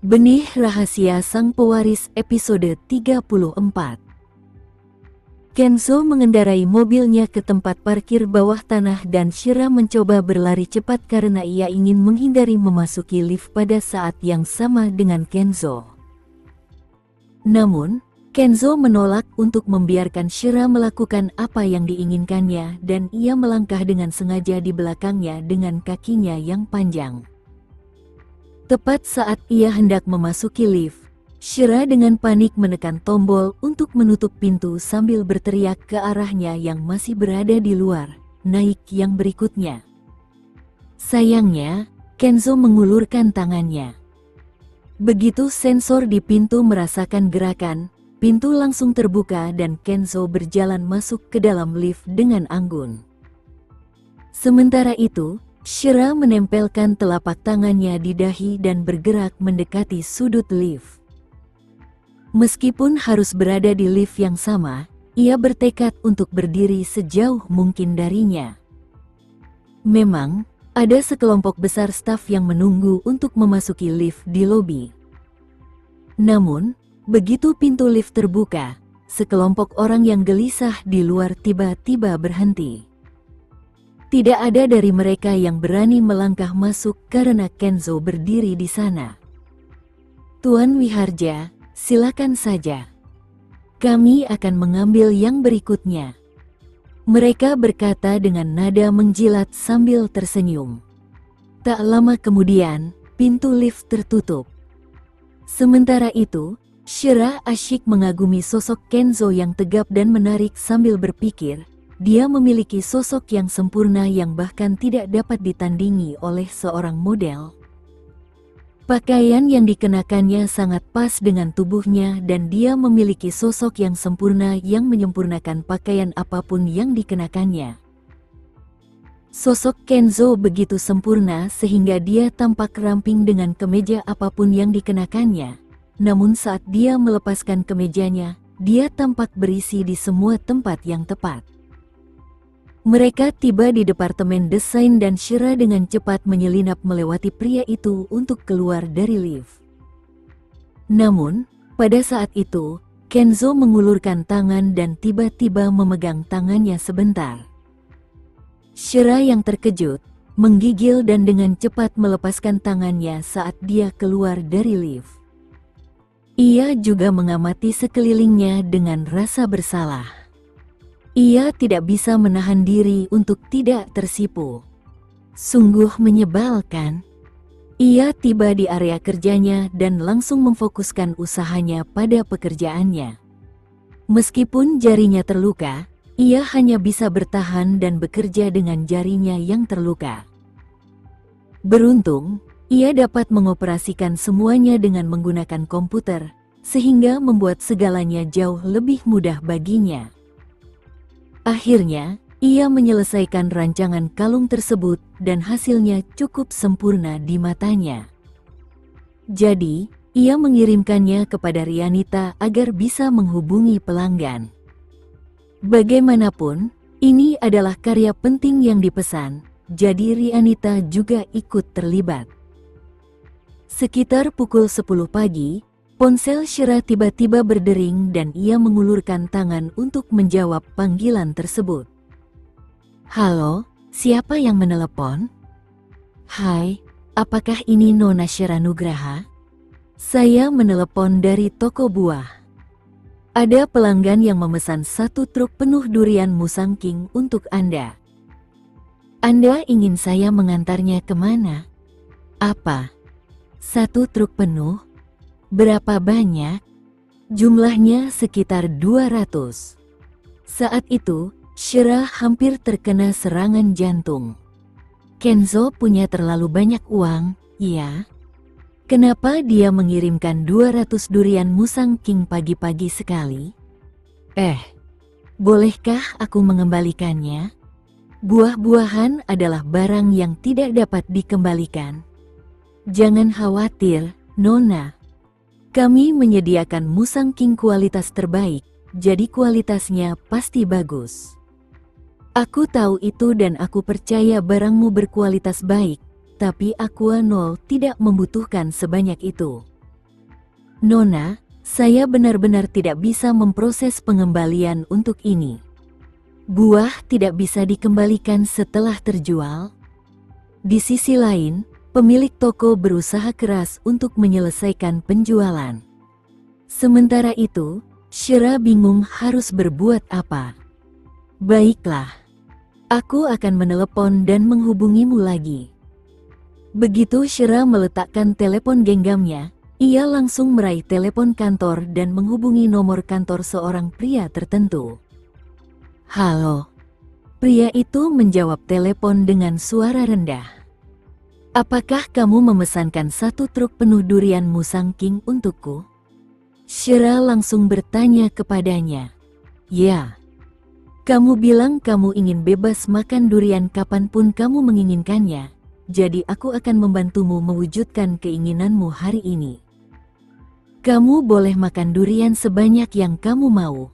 Benih Rahasia Sang Pewaris episode 34. Kenzo mengendarai mobilnya ke tempat parkir bawah tanah dan Shira mencoba berlari cepat karena ia ingin menghindari memasuki lift pada saat yang sama dengan Kenzo. Namun, Kenzo menolak untuk membiarkan Shira melakukan apa yang diinginkannya dan ia melangkah dengan sengaja di belakangnya dengan kakinya yang panjang. Tepat saat ia hendak memasuki lift, Shira dengan panik menekan tombol untuk menutup pintu sambil berteriak ke arahnya yang masih berada di luar, "Naik yang berikutnya." Sayangnya, Kenzo mengulurkan tangannya. Begitu sensor di pintu merasakan gerakan, pintu langsung terbuka dan Kenzo berjalan masuk ke dalam lift dengan anggun. Sementara itu, Shira menempelkan telapak tangannya di dahi dan bergerak mendekati sudut lift. Meskipun harus berada di lift yang sama, ia bertekad untuk berdiri sejauh mungkin darinya. Memang, ada sekelompok besar staf yang menunggu untuk memasuki lift di lobi. Namun, begitu pintu lift terbuka, sekelompok orang yang gelisah di luar tiba-tiba berhenti. Tidak ada dari mereka yang berani melangkah masuk karena Kenzo berdiri di sana. "Tuan Wiharja, silakan saja. Kami akan mengambil yang berikutnya." Mereka berkata dengan nada menjilat sambil tersenyum. Tak lama kemudian, pintu lift tertutup. Sementara itu, Shira asyik mengagumi sosok Kenzo yang tegap dan menarik sambil berpikir, dia memiliki sosok yang sempurna yang bahkan tidak dapat ditandingi oleh seorang model. Pakaian yang dikenakannya sangat pas dengan tubuhnya dan dia memiliki sosok yang sempurna yang menyempurnakan pakaian apapun yang dikenakannya. Sosok Kenzo begitu sempurna sehingga dia tampak ramping dengan kemeja apapun yang dikenakannya. Namun saat dia melepaskan kemejanya, dia tampak berisi di semua tempat yang tepat. Mereka tiba di departemen desain dan Shira dengan cepat menyelinap melewati pria itu untuk keluar dari lift. Namun, pada saat itu, Kenzo mengulurkan tangan dan tiba-tiba memegang tangannya sebentar. Shira yang terkejut, menggigil dan dengan cepat melepaskan tangannya saat dia keluar dari lift. Ia juga mengamati sekelilingnya dengan rasa bersalah. Ia tidak bisa menahan diri untuk tidak tersipu. Sungguh menyebalkan. Ia tiba di area kerjanya dan langsung memfokuskan usahanya pada pekerjaannya. Meskipun jarinya terluka, ia hanya bisa bertahan dan bekerja dengan jarinya yang terluka. Beruntung, ia dapat mengoperasikan semuanya dengan menggunakan komputer, sehingga membuat segalanya jauh lebih mudah baginya. Akhirnya, ia menyelesaikan rancangan kalung tersebut dan hasilnya cukup sempurna di matanya. Jadi, ia mengirimkannya kepada Rianita agar bisa menghubungi pelanggan. Bagaimanapun, ini adalah karya penting yang dipesan, jadi Rianita juga ikut terlibat. Sekitar pukul 10 pagi, ponsel Shira tiba-tiba berdering dan ia mengulurkan tangan untuk menjawab panggilan tersebut. "Halo, siapa yang menelepon?" "Hai, apakah ini Nona Shira Nugraha? Saya menelepon dari toko buah. Ada pelanggan yang memesan 1 truk penuh durian Musang King untuk Anda. Anda ingin saya mengantarnya kemana?" "Apa? 1 truk penuh? Berapa banyak?" "Jumlahnya sekitar 200. Saat itu, Shira hampir terkena serangan jantung. "Kenzo punya terlalu banyak uang, ya? Kenapa dia mengirimkan 200 durian Musang King pagi-pagi sekali? Bolehkah aku mengembalikannya? Buah-buahan adalah barang yang tidak dapat dikembalikan." "Jangan khawatir, Nona. Kami menyediakan Musang King kualitas terbaik, jadi kualitasnya pasti bagus. Aku tahu itu dan aku percaya barangmu berkualitas baik, tapi Aqua Nol tidak membutuhkan sebanyak itu. Nona, saya benar-benar tidak bisa memproses pengembalian untuk ini. Buah tidak bisa dikembalikan setelah terjual. Di sisi lain, pemilik toko berusaha keras untuk menyelesaikan penjualan. Sementara itu, Shira bingung harus berbuat apa. Baiklah, aku akan menelepon dan menghubungimu lagi. Begitu Shira meletakkan telepon genggamnya, ia langsung meraih telepon kantor dan menghubungi nomor kantor seorang pria tertentu. Halo. Pria itu menjawab telepon dengan suara rendah. Apakah kamu memesankan 1 truk penuh durian Musang King untukku? Shira langsung bertanya kepadanya. Ya. Kamu bilang kamu ingin bebas makan durian kapanpun kamu menginginkannya, jadi aku akan membantumu mewujudkan keinginanmu hari ini. Kamu boleh makan durian sebanyak yang kamu mau.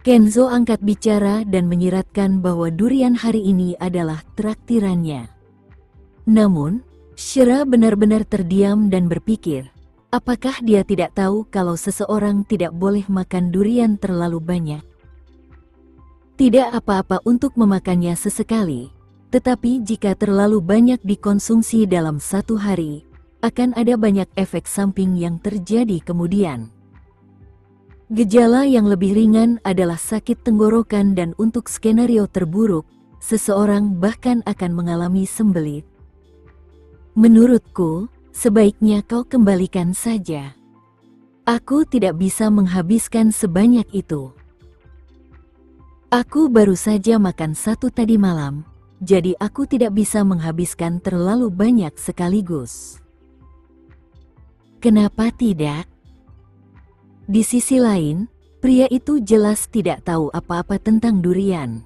Kenzo angkat bicara dan menyiratkan bahwa durian hari ini adalah traktirannya. Namun, Shira benar-benar terdiam dan berpikir, apakah dia tidak tahu kalau seseorang tidak boleh makan durian terlalu banyak? Tidak apa-apa untuk memakannya sesekali, tetapi jika terlalu banyak dikonsumsi dalam 1 hari, akan ada banyak efek samping yang terjadi kemudian. Gejala yang lebih ringan adalah sakit tenggorokan dan untuk skenario terburuk, seseorang bahkan akan mengalami sembelit. Menurutku, sebaiknya kau kembalikan saja. Aku tidak bisa menghabiskan sebanyak itu. Aku baru saja makan 1 tadi malam, jadi aku tidak bisa menghabiskan terlalu banyak sekaligus. Kenapa tidak? Di sisi lain, pria itu jelas tidak tahu apa-apa tentang durian.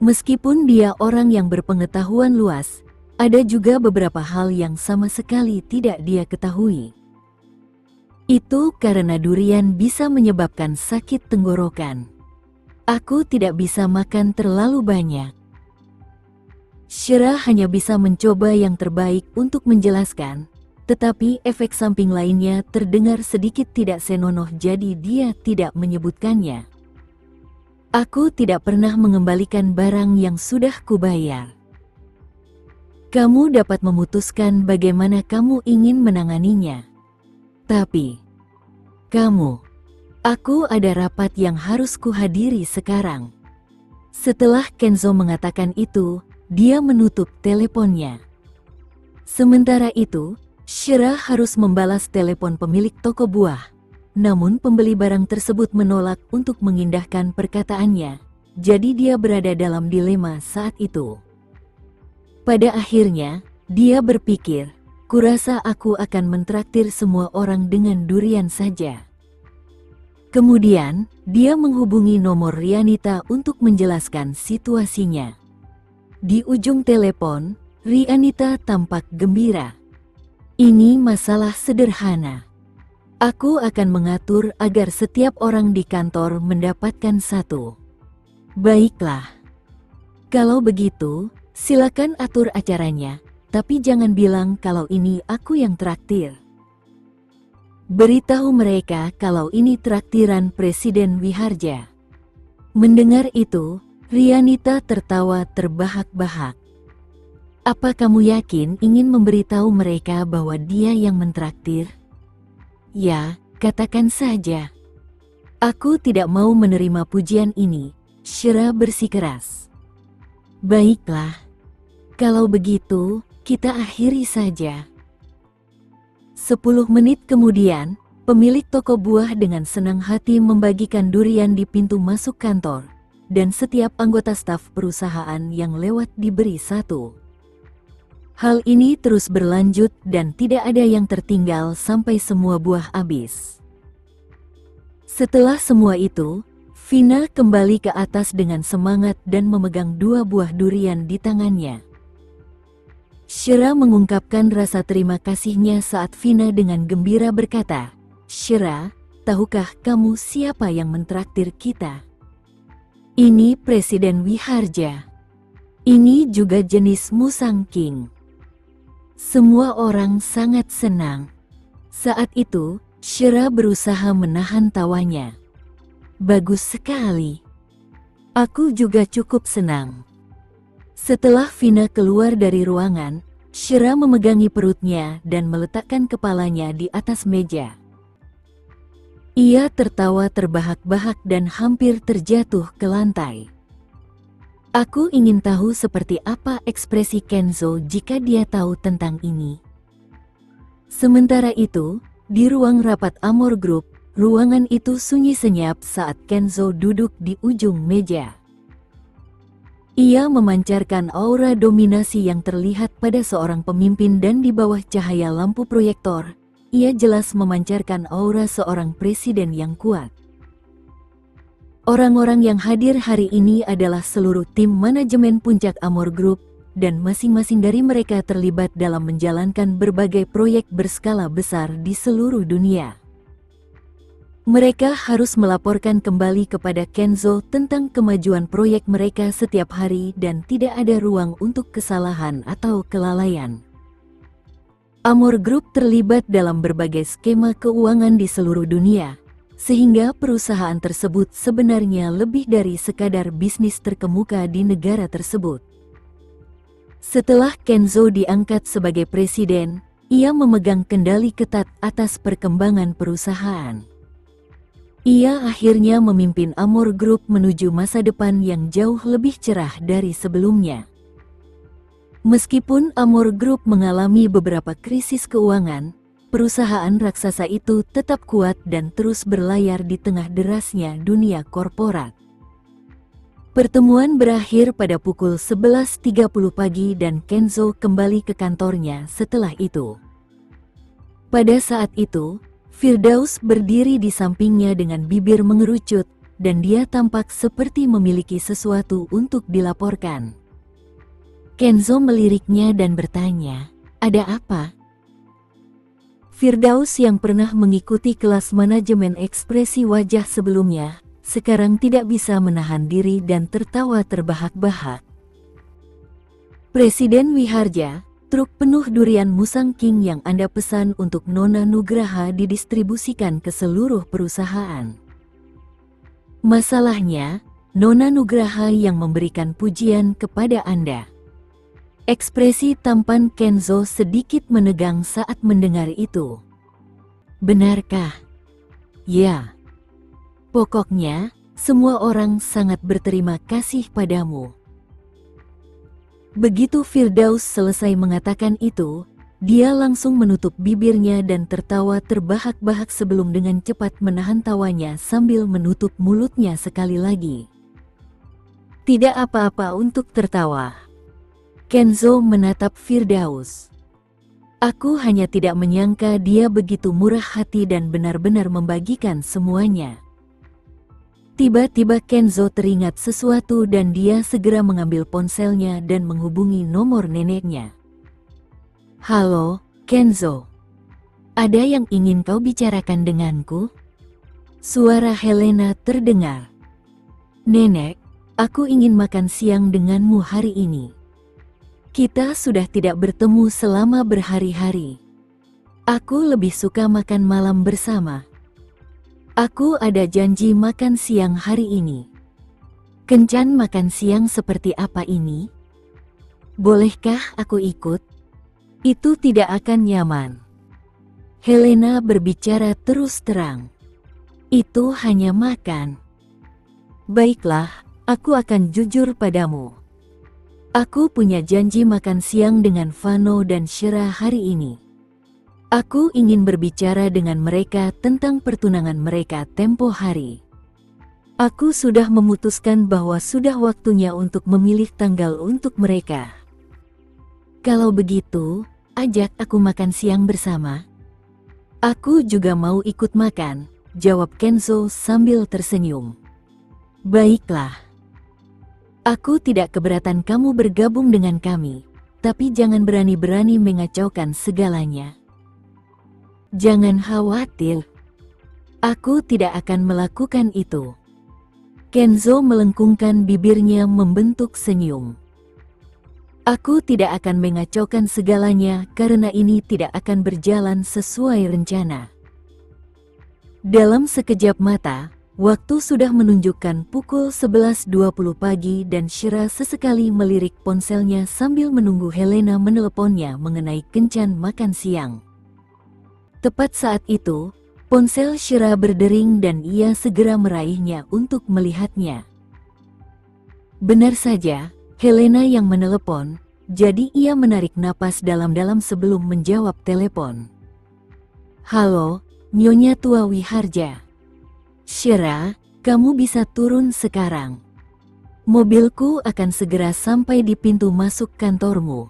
Meskipun dia orang yang berpengetahuan luas, ada juga beberapa hal yang sama sekali tidak dia ketahui. Itu karena durian bisa menyebabkan sakit tenggorokan. Aku tidak bisa makan terlalu banyak. Shira hanya bisa mencoba yang terbaik untuk menjelaskan, tetapi efek samping lainnya terdengar sedikit tidak senonoh jadi dia tidak menyebutkannya. Aku tidak pernah mengembalikan barang yang sudah kubayar. Kamu dapat memutuskan bagaimana kamu ingin menanganinya. Tapi, aku ada rapat yang harus kuhadiri sekarang. Setelah Kenzo mengatakan itu, dia menutup teleponnya. Sementara itu, Shira harus membalas telepon pemilik toko buah. Namun pembeli barang tersebut menolak untuk mengindahkan perkataannya, jadi dia berada dalam dilema saat itu. Pada akhirnya, dia berpikir, kurasa aku akan mentraktir semua orang dengan durian saja. Kemudian, dia menghubungi nomor Rianita untuk menjelaskan situasinya. Di ujung telepon, Rianita tampak gembira. Ini masalah sederhana. Aku akan mengatur agar setiap orang di kantor mendapatkan 1. Baiklah. Kalau begitu, silakan atur acaranya, tapi jangan bilang kalau ini aku yang traktir. Beritahu mereka kalau ini traktiran Presiden Wiharja. Mendengar itu, Rianita tertawa terbahak-bahak. Apa kamu yakin ingin memberitahu mereka bahwa dia yang mentraktir? Ya, katakan saja. Aku tidak mau menerima pujian ini, Shira bersikeras. Baiklah. Kalau begitu, kita akhiri saja. 10 menit kemudian, pemilik toko buah dengan senang hati membagikan durian di pintu masuk kantor, dan setiap anggota staf perusahaan yang lewat diberi 1. Hal ini terus berlanjut dan tidak ada yang tertinggal sampai semua buah habis. Setelah semua itu, Vina kembali ke atas dengan semangat dan memegang 2 buah durian di tangannya. Shira mengungkapkan rasa terima kasihnya saat Vina dengan gembira berkata, "Shira, tahukah kamu siapa yang mentraktir kita? Ini Presiden Wiharja. Ini juga jenis Musang King." Semua orang sangat senang. Saat itu, Shira berusaha menahan tawanya. Bagus sekali. Aku juga cukup senang. Setelah Vina keluar dari ruangan, Shira memegangi perutnya dan meletakkan kepalanya di atas meja. Ia tertawa terbahak-bahak dan hampir terjatuh ke lantai. Aku ingin tahu seperti apa ekspresi Kenzo jika dia tahu tentang ini. Sementara itu, di ruang rapat Amor Group, ruangan itu sunyi senyap saat Kenzo duduk di ujung meja. Ia memancarkan aura dominasi yang terlihat pada seorang pemimpin dan di bawah cahaya lampu proyektor, ia jelas memancarkan aura seorang presiden yang kuat. Orang-orang yang hadir hari ini adalah seluruh tim manajemen Puncak Amor Group, dan masing-masing dari mereka terlibat dalam menjalankan berbagai proyek berskala besar di seluruh dunia. Mereka harus melaporkan kembali kepada Kenzo tentang kemajuan proyek mereka setiap hari dan tidak ada ruang untuk kesalahan atau kelalaian. Amor Group terlibat dalam berbagai skema keuangan di seluruh dunia, sehingga perusahaan tersebut sebenarnya lebih dari sekadar bisnis terkemuka di negara tersebut. Setelah Kenzo diangkat sebagai presiden, ia memegang kendali ketat atas perkembangan perusahaan. Ia akhirnya memimpin Amor Group menuju masa depan yang jauh lebih cerah dari sebelumnya. Meskipun Amor Group mengalami beberapa krisis keuangan, perusahaan raksasa itu tetap kuat dan terus berlayar di tengah derasnya dunia korporat. Pertemuan berakhir pada pukul 11.30 pagi dan Kenzo kembali ke kantornya setelah itu. Pada saat itu, Firdaus berdiri di sampingnya dengan bibir mengerucut, dan dia tampak seperti memiliki sesuatu untuk dilaporkan. Kenzo meliriknya dan bertanya, "Ada apa?" Firdaus yang pernah mengikuti kelas manajemen ekspresi wajah sebelumnya, sekarang tidak bisa menahan diri dan tertawa terbahak-bahak. "Presiden Wiharja, truk penuh durian Musang King yang Anda pesan untuk Nona Nugraha didistribusikan ke seluruh perusahaan. Masalahnya, Nona Nugraha yang memberikan pujian kepada Anda." Ekspresi tampan Kenzo sedikit menegang saat mendengar itu. "Benarkah?" "Ya. Pokoknya, semua orang sangat berterima kasih padamu." Begitu Firdaus selesai mengatakan itu, dia langsung menutup bibirnya dan tertawa terbahak-bahak sebelum dengan cepat menahan tawanya sambil menutup mulutnya sekali lagi. "Tidak apa-apa untuk tertawa." Kenzo menatap Firdaus. "Aku hanya tidak menyangka dia begitu murah hati dan benar-benar membagikan semuanya." Tiba-tiba Kenzo teringat sesuatu dan dia segera mengambil ponselnya dan menghubungi nomor neneknya. "Halo, Kenzo. Ada yang ingin kau bicarakan denganku?" Suara Helena terdengar. "Nenek, aku ingin makan siang denganmu hari ini. Kita sudah tidak bertemu selama berhari-hari. Aku lebih suka makan malam bersama. Aku ada janji makan siang hari ini." "Kencan makan siang seperti apa ini? Bolehkah aku ikut?" "Itu tidak akan nyaman." Helena berbicara terus terang. "Itu hanya makan." "Baiklah, aku akan jujur padamu. Aku punya janji makan siang dengan Vano dan Shira hari ini. Aku ingin berbicara dengan mereka tentang pertunangan mereka tempo hari. Aku sudah memutuskan bahwa sudah waktunya untuk memilih tanggal untuk mereka. Kalau begitu, ajak aku makan siang bersama." "Aku juga mau ikut makan," jawab Kenzo sambil tersenyum. "Baiklah. Aku tidak keberatan kamu bergabung dengan kami, tapi jangan berani-berani mengacaukan segalanya." "Jangan khawatir. Aku tidak akan melakukan itu." Kenzo melengkungkan bibirnya membentuk senyum. Aku tidak akan mengacaukan segalanya karena ini tidak akan berjalan sesuai rencana. Dalam sekejap mata, waktu sudah menunjukkan pukul 11.20 pagi dan Shira sesekali melirik ponselnya sambil menunggu Helena meneleponnya mengenai kencan makan siang. Tepat saat itu, ponsel Shira berdering dan ia segera meraihnya untuk melihatnya. Benar saja, Helena yang menelepon, jadi ia menarik napas dalam-dalam sebelum menjawab telepon. Halo, Nyonya Tua Wiharja. Shira, kamu bisa turun sekarang. Mobilku akan segera sampai di pintu masuk kantormu.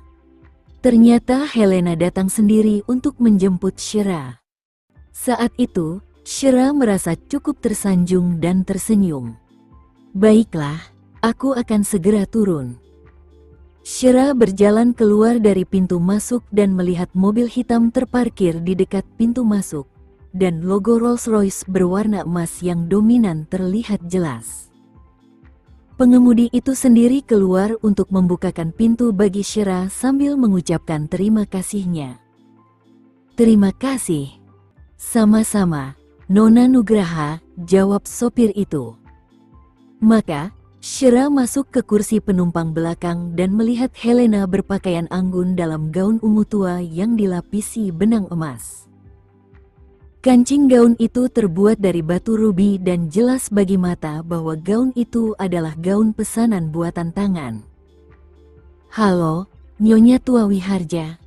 Ternyata Helena datang sendiri untuk menjemput Shira. Saat itu, Shira merasa cukup tersanjung dan tersenyum. Baiklah, aku akan segera turun. Shira berjalan keluar dari pintu masuk dan melihat mobil hitam terparkir di dekat pintu masuk, dan logo Rolls-Royce berwarna emas yang dominan terlihat jelas. Pengemudi itu sendiri keluar untuk membukakan pintu bagi Shira sambil mengucapkan terima kasihnya. Terima kasih. Sama-sama, Nona Nugraha, jawab sopir itu. Maka, Shira masuk ke kursi penumpang belakang dan melihat Helena berpakaian anggun dalam gaun ungu tua yang dilapisi benang emas. Kancing gaun itu terbuat dari batu rubi dan jelas bagi mata bahwa gaun itu adalah gaun pesanan buatan tangan. Halo, Nyonya Tua Wiharja.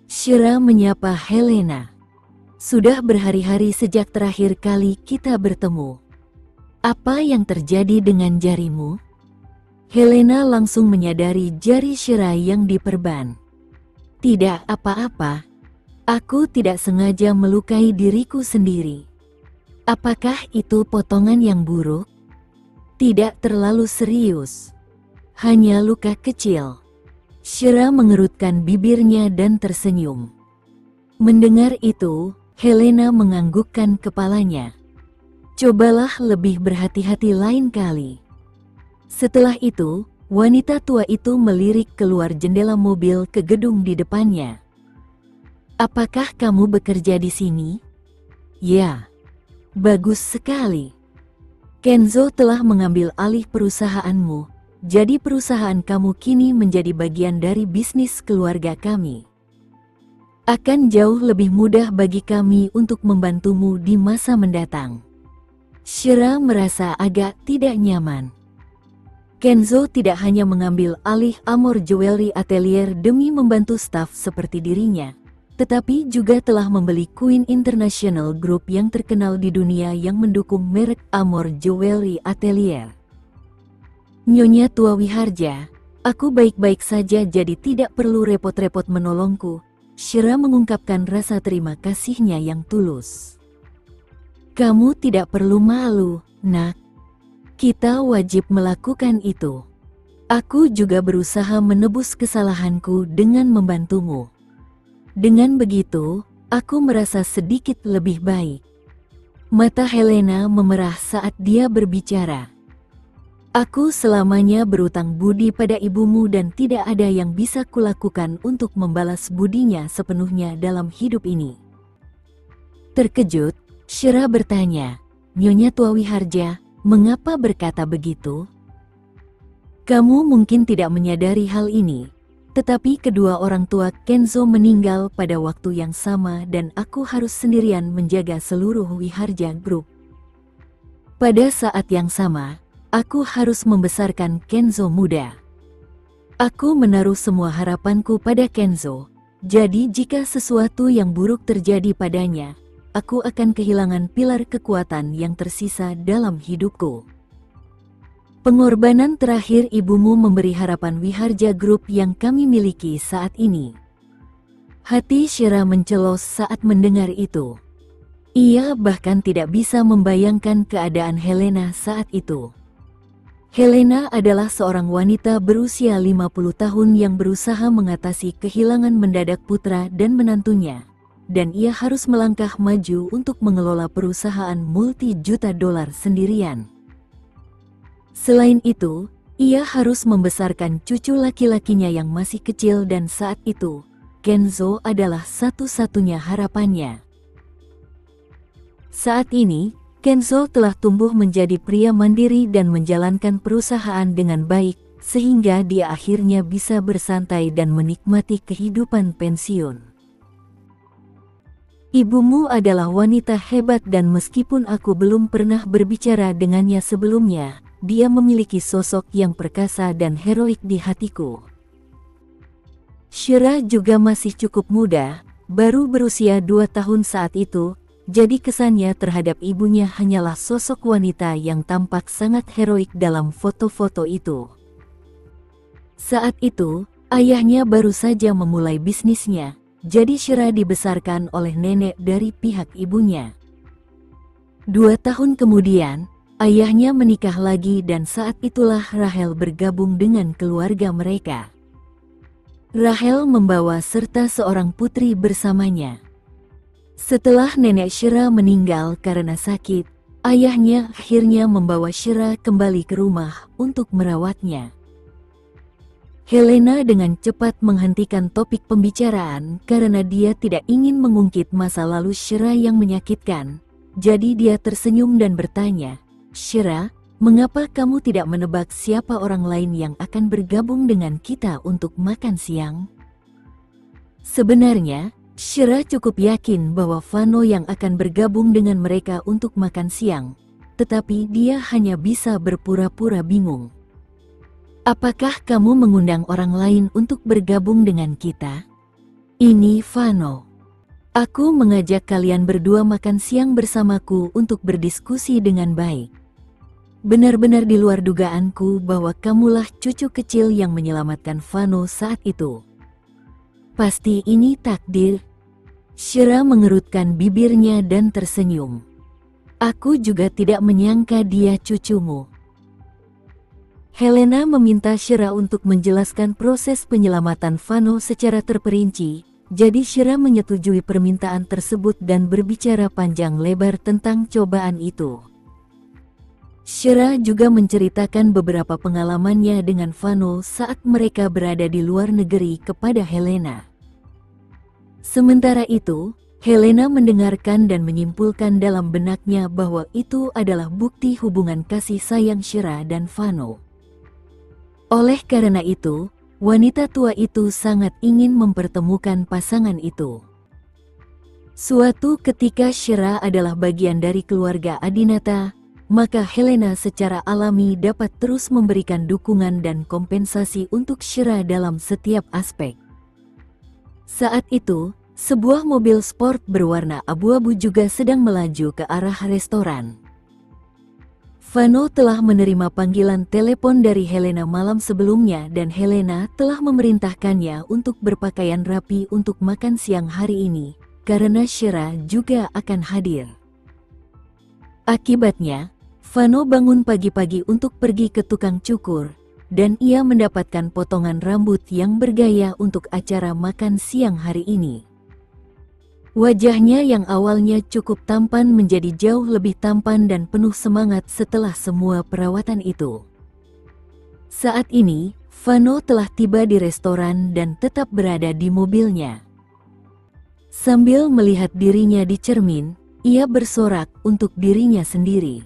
Shira menyapa Helena. Sudah berhari-hari sejak terakhir kali kita bertemu. Apa yang terjadi dengan jarimu? Helena langsung menyadari jari Shira yang diperban. Tidak apa-apa. Aku tidak sengaja melukai diriku sendiri. Apakah itu potongan yang buruk? Tidak terlalu serius. Hanya luka kecil. Shira mengerutkan bibirnya dan tersenyum. Mendengar itu, Helena menganggukkan kepalanya. Cobalah lebih berhati-hati lain kali. Setelah itu, wanita tua itu melirik keluar jendela mobil ke gedung di depannya. Apakah kamu bekerja di sini? Ya. Bagus sekali. Kenzo telah mengambil alih perusahaanmu, jadi perusahaan kamu kini menjadi bagian dari bisnis keluarga kami. Akan jauh lebih mudah bagi kami untuk membantumu di masa mendatang. Shira merasa agak tidak nyaman. Kenzo tidak hanya mengambil alih Amor Jewelry Atelier demi membantu staf seperti dirinya, tetapi juga telah membeli Queen International Group yang terkenal di dunia yang mendukung merek Amor Jewelry Atelier. Nyonya Tua Wiharja, aku baik-baik saja jadi tidak perlu repot-repot menolongku. Shira mengungkapkan rasa terima kasihnya yang tulus. Kamu tidak perlu malu, nak. Kita wajib melakukan itu. Aku juga berusaha menebus kesalahanku dengan membantumu. Dengan begitu, aku merasa sedikit lebih baik. Mata Helena memerah saat dia berbicara. Aku selamanya berutang budi pada ibumu dan tidak ada yang bisa kulakukan untuk membalas budinya sepenuhnya dalam hidup ini. Terkejut, Shira bertanya, Nyonya Tua Wiharja, mengapa berkata begitu? Kamu mungkin tidak menyadari hal ini. Tetapi kedua orang tua Kenzo meninggal pada waktu yang sama dan aku harus sendirian menjaga seluruh Wiharja Group. Pada saat yang sama, aku harus membesarkan Kenzo muda. Aku menaruh semua harapanku pada Kenzo, jadi jika sesuatu yang buruk terjadi padanya, aku akan kehilangan pilar kekuatan yang tersisa dalam hidupku. Pengorbanan terakhir ibumu memberi harapan Wiharja Group yang kami miliki saat ini. Hati Shira mencelos saat mendengar itu. Ia bahkan tidak bisa membayangkan keadaan Helena saat itu. Helena adalah seorang wanita berusia 50 tahun yang berusaha mengatasi kehilangan mendadak putra dan menantunya, dan ia harus melangkah maju untuk mengelola perusahaan multi-juta dolar sendirian. Selain itu, Ia harus membesarkan cucu laki-lakinya yang masih kecil dan saat itu, Kenzo adalah satu-satunya harapannya. Saat ini, Kenzo telah tumbuh menjadi pria mandiri dan menjalankan perusahaan dengan baik, sehingga dia akhirnya bisa bersantai dan menikmati kehidupan pensiun. Ibumu adalah wanita hebat dan meskipun aku belum pernah berbicara dengannya sebelumnya, dia memiliki sosok yang perkasa dan heroik di hatiku. Shira juga masih cukup muda, baru berusia 2 tahun saat itu, jadi kesannya terhadap ibunya hanyalah sosok wanita yang tampak sangat heroik dalam foto-foto itu. Saat itu, ayahnya baru saja memulai bisnisnya, jadi Shira dibesarkan oleh nenek dari pihak ibunya. 2 tahun kemudian, ayahnya menikah lagi dan saat itulah Rachel bergabung dengan keluarga mereka. Rachel membawa serta seorang putri bersamanya. Setelah nenek Shira meninggal karena sakit, ayahnya akhirnya membawa Shira kembali ke rumah untuk merawatnya. Helena dengan cepat menghentikan topik pembicaraan karena dia tidak ingin mengungkit masa lalu Shira yang menyakitkan. Jadi dia tersenyum dan bertanya, "Shira, mengapa kamu tidak menebak siapa orang lain yang akan bergabung dengan kita untuk makan siang?" Sebenarnya, Shira cukup yakin bahwa Vano yang akan bergabung dengan mereka untuk makan siang, tetapi dia hanya bisa berpura-pura bingung. "Apakah kamu mengundang orang lain untuk bergabung dengan kita?" "Ini Vano. Aku mengajak kalian berdua makan siang bersamaku untuk berdiskusi dengan baik. Benar-benar di luar dugaanku bahwa kamulah cucu kecil yang menyelamatkan Vano saat itu. Pasti ini takdir." Shira mengerutkan bibirnya dan tersenyum. "Aku juga tidak menyangka dia cucumu." Helena meminta Shira untuk menjelaskan proses penyelamatan Vano secara terperinci, jadi Shira menyetujui permintaan tersebut dan berbicara panjang lebar tentang cobaan itu. Shira juga menceritakan beberapa pengalamannya dengan Vano saat mereka berada di luar negeri kepada Helena. Sementara itu, Helena mendengarkan dan menyimpulkan dalam benaknya bahwa itu adalah bukti hubungan kasih sayang Shira dan Vano. Oleh karena itu, wanita tua itu sangat ingin mempertemukan pasangan itu. Suatu ketika Shira adalah bagian dari keluarga Adinata, maka Helena secara alami dapat terus memberikan dukungan dan kompensasi untuk Shira dalam setiap aspek. Saat itu, sebuah mobil sport berwarna abu-abu juga sedang melaju ke arah restoran. Vano telah menerima panggilan telepon dari Helena malam sebelumnya dan Helena telah memerintahkannya untuk berpakaian rapi untuk makan siang hari ini, karena Shira juga akan hadir. Akibatnya, Vano bangun pagi-pagi untuk pergi ke tukang cukur, dan ia mendapatkan potongan rambut yang bergaya untuk acara makan siang hari ini. Wajahnya yang awalnya cukup tampan menjadi jauh lebih tampan dan penuh semangat setelah semua perawatan itu. Saat ini, Vano telah tiba di restoran dan tetap berada di mobilnya. Sambil melihat dirinya di cermin, ia bersorak untuk dirinya sendiri.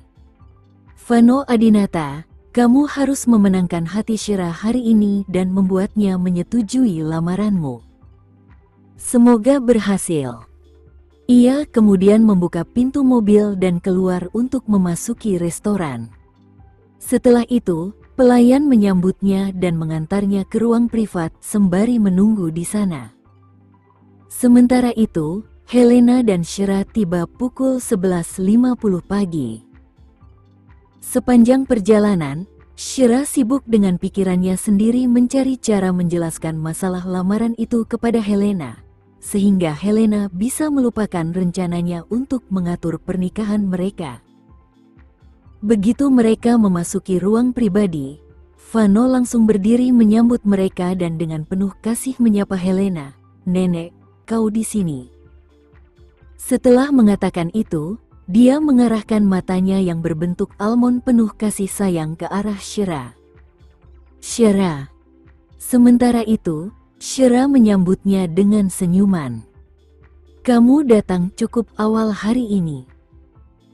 "Vano Adinata, kamu harus memenangkan hati Shira hari ini dan membuatnya menyetujui lamaranmu. Semoga berhasil." Ia kemudian membuka pintu mobil dan keluar untuk memasuki restoran. Setelah itu, pelayan menyambutnya dan mengantarnya ke ruang privat sembari menunggu di sana. Sementara itu, Helena dan Shira tiba pukul 11.50 pagi. Sepanjang perjalanan, Shira sibuk dengan pikirannya sendiri mencari cara menjelaskan masalah lamaran itu kepada Helena, sehingga Helena bisa melupakan rencananya untuk mengatur pernikahan mereka. Begitu mereka memasuki ruang pribadi, Vano langsung berdiri menyambut mereka dan dengan penuh kasih menyapa Helena, "Nenek, kau di sini." Setelah mengatakan itu, dia mengarahkan matanya yang berbentuk almond penuh kasih sayang ke arah Shira. Shira. Sementara itu, Shira menyambutnya dengan senyuman. Kamu datang cukup awal hari ini.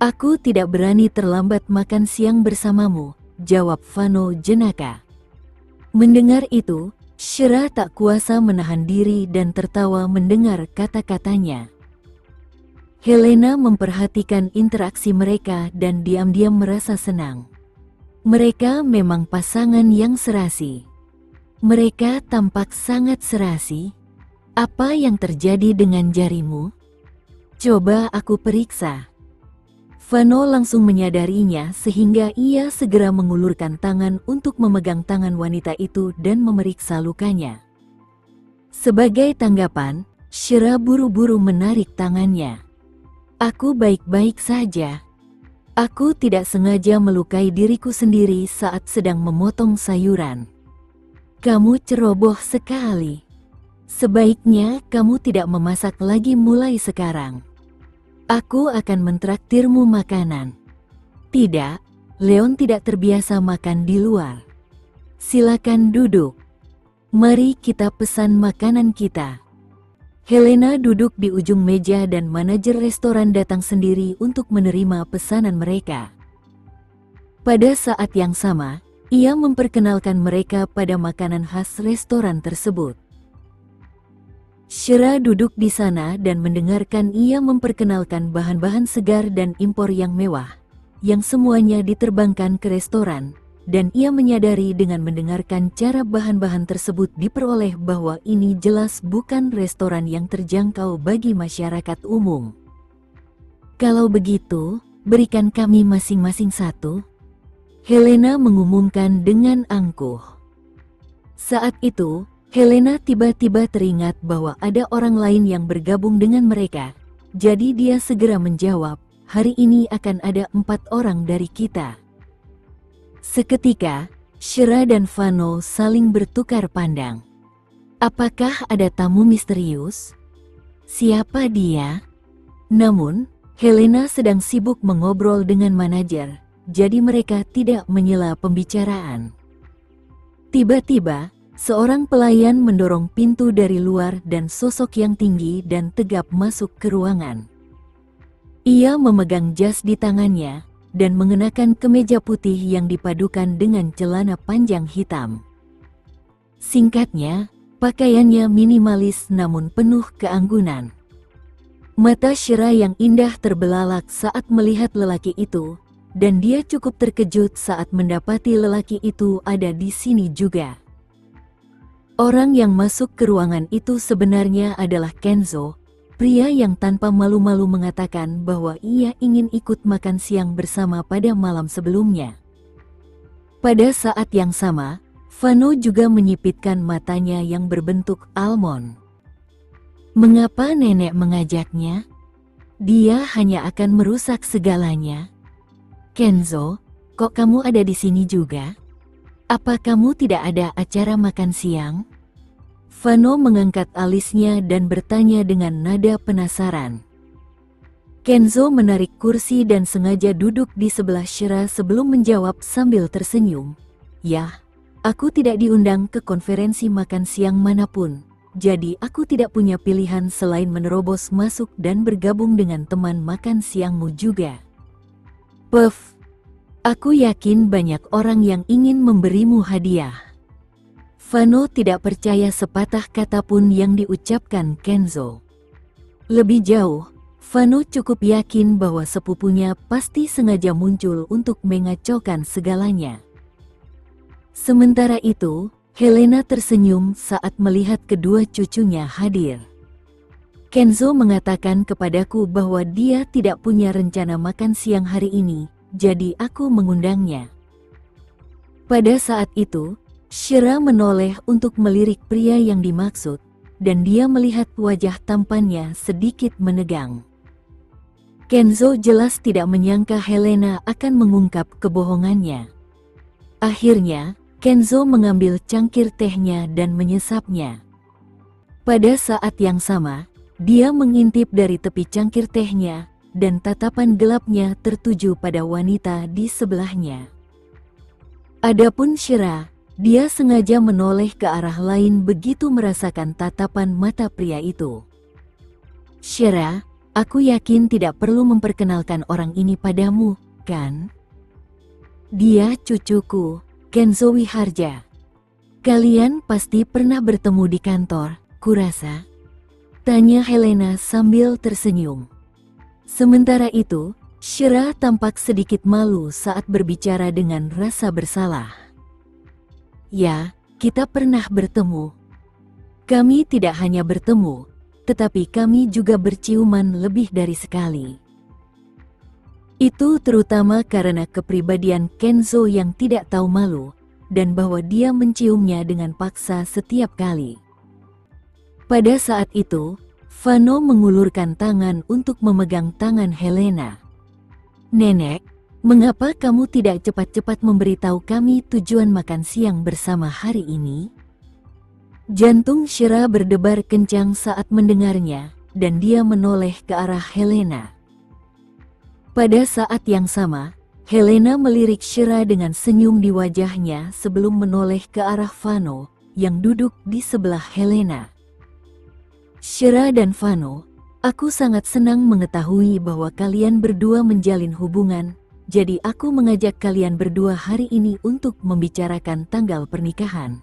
Aku tidak berani terlambat makan siang bersamamu, jawab Fano jenaka. Mendengar itu, Shira tak kuasa menahan diri dan tertawa mendengar kata-katanya. Helena memperhatikan interaksi mereka dan diam-diam merasa senang. Mereka memang pasangan yang serasi. Mereka tampak sangat serasi. Apa yang terjadi dengan jarimu? Coba aku periksa. Fano langsung menyadarinya sehingga ia segera mengulurkan tangan untuk memegang tangan wanita itu dan memeriksa lukanya. Sebagai tanggapan, Shira buru-buru menarik tangannya. Aku baik-baik saja. Aku tidak sengaja melukai diriku sendiri saat sedang memotong sayuran. Kamu ceroboh sekali. Sebaiknya kamu tidak memasak lagi mulai sekarang. Aku akan mentraktirmu makanan. Tidak, Leon tidak terbiasa makan di luar. Silakan duduk. Mari kita pesan makanan kita. Helena duduk di ujung meja dan manajer restoran datang sendiri untuk menerima pesanan mereka. Pada saat yang sama, ia memperkenalkan mereka pada makanan khas restoran tersebut. Shira duduk di sana dan mendengarkan ia memperkenalkan bahan-bahan segar dan impor yang mewah, yang semuanya diterbangkan ke restoran, dan ia menyadari dengan mendengarkan cara bahan-bahan tersebut diperoleh bahwa ini jelas bukan restoran yang terjangkau bagi masyarakat umum. Kalau begitu, berikan kami masing-masing satu. Helena mengumumkan dengan angkuh. Saat itu, Helena tiba-tiba teringat bahwa ada orang lain yang bergabung dengan mereka. Jadi dia segera menjawab, hari ini akan ada 4 orang dari kita. Seketika, Shira dan Fano saling bertukar pandang. Apakah ada tamu misterius? Siapa dia? Namun, Helena sedang sibuk mengobrol dengan manajer. Jadi mereka tidak menyela pembicaraan. Tiba-tiba, seorang pelayan mendorong pintu dari luar dan sosok yang tinggi dan tegap masuk ke ruangan. Ia memegang jas di tangannya dan mengenakan kemeja putih yang dipadukan dengan celana panjang hitam. Singkatnya, pakaiannya minimalis namun penuh keanggunan. Mata Shira yang indah terbelalak saat melihat lelaki itu. Dan dia cukup terkejut saat mendapati lelaki itu ada di sini juga. Orang yang masuk ke ruangan itu sebenarnya adalah Kenzo, pria yang tanpa malu-malu mengatakan bahwa ia ingin ikut makan siang bersama pada malam sebelumnya. Pada saat yang sama, Fano juga menyipitkan matanya yang berbentuk almond. Mengapa nenek mengajaknya? Dia hanya akan merusak segalanya. Kenzo, kok kamu ada di sini juga? Apa kamu tidak ada acara makan siang? Fano mengangkat alisnya dan bertanya dengan nada penasaran. Kenzo menarik kursi dan sengaja duduk di sebelah Shira sebelum menjawab sambil tersenyum. Yah, aku tidak diundang ke konferensi makan siang manapun, jadi aku tidak punya pilihan selain menerobos masuk dan bergabung dengan teman makan siangmu juga. Puff, aku yakin banyak orang yang ingin memberimu hadiah. Fano tidak percaya sepatah kata pun yang diucapkan Kenzo. Lebih jauh, Fano cukup yakin bahwa sepupunya pasti sengaja muncul untuk mengacaukan segalanya. Sementara itu, Helena tersenyum saat melihat kedua cucunya hadir. Kenzo mengatakan kepadaku bahwa dia tidak punya rencana makan siang hari ini, jadi aku mengundangnya. Pada saat itu, Shira menoleh untuk melirik pria yang dimaksud, dan dia melihat wajah tampannya sedikit menegang. Kenzo jelas tidak menyangka Helena akan mengungkap kebohongannya. Akhirnya, Kenzo mengambil cangkir tehnya dan menyesapnya. Pada saat yang sama, dia mengintip dari tepi cangkir tehnya, dan tatapan gelapnya tertuju pada wanita di sebelahnya. Adapun Shira, Dia sengaja menoleh ke arah lain begitu merasakan tatapan mata pria itu. Shira, aku yakin tidak perlu memperkenalkan orang ini padamu, kan? Dia cucuku, Kenzo Wiharja. Kalian pasti pernah bertemu di kantor, kurasa? Tanya Helena sambil tersenyum. Sementara itu, Shira tampak sedikit malu saat berbicara dengan rasa bersalah. Ya, kita pernah bertemu. Kami tidak hanya bertemu, tetapi kami juga berciuman lebih dari sekali. Itu terutama karena kepribadian Kenzo yang tidak tahu malu, dan bahwa dia menciumnya dengan paksa setiap kali. Pada saat itu, Vano mengulurkan tangan untuk memegang tangan Helena. Nenek, mengapa kamu tidak cepat-cepat memberitahu kami tujuan makan siang bersama hari ini? Jantung Shira berdebar kencang saat mendengarnya, dan dia menoleh ke arah Helena. Pada saat yang sama, Helena melirik Shira dengan senyum di wajahnya sebelum menoleh ke arah Vano, yang duduk di sebelah Helena. Shira dan Vano, aku sangat senang mengetahui bahwa kalian berdua menjalin hubungan, jadi aku mengajak kalian berdua hari ini untuk membicarakan tanggal pernikahan.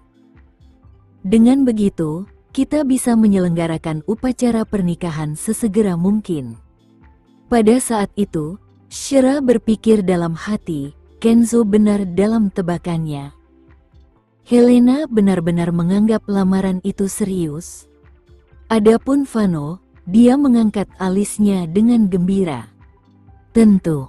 Dengan begitu, kita bisa menyelenggarakan upacara pernikahan sesegera mungkin. Pada saat itu, Shira berpikir dalam hati, Kenzo benar dalam tebakannya. Helena benar-benar menganggap lamaran itu serius. Adapun Vano, dia mengangkat alisnya dengan gembira. Tentu.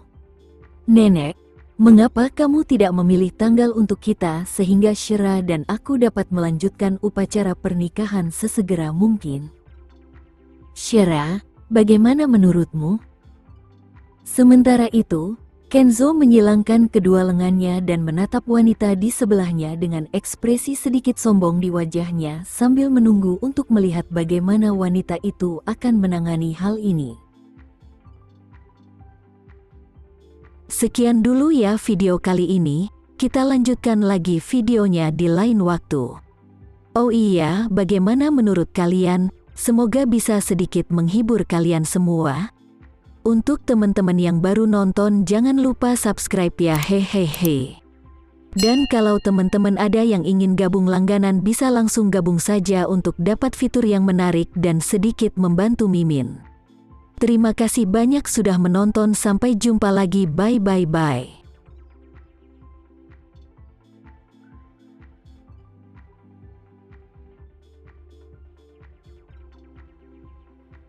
Nenek, mengapa kamu tidak memilih tanggal untuk kita sehingga Shira dan aku dapat melanjutkan upacara pernikahan sesegera mungkin? Shira, bagaimana menurutmu? Sementara itu, Kenzo menyilangkan kedua lengannya dan menatap wanita di sebelahnya dengan ekspresi sedikit sombong di wajahnya sambil menunggu untuk melihat bagaimana wanita itu akan menangani hal ini. Sekian dulu ya video kali ini, kita lanjutkan lagi videonya di lain waktu. Oh iya, bagaimana menurut kalian? Semoga bisa sedikit menghibur kalian semua. Untuk teman-teman yang baru nonton, jangan lupa subscribe ya, hehehe. Dan kalau teman-teman ada yang ingin gabung langganan, bisa langsung gabung saja untuk dapat fitur yang menarik dan sedikit membantu Mimin. Terima kasih banyak sudah menonton, sampai jumpa lagi, bye.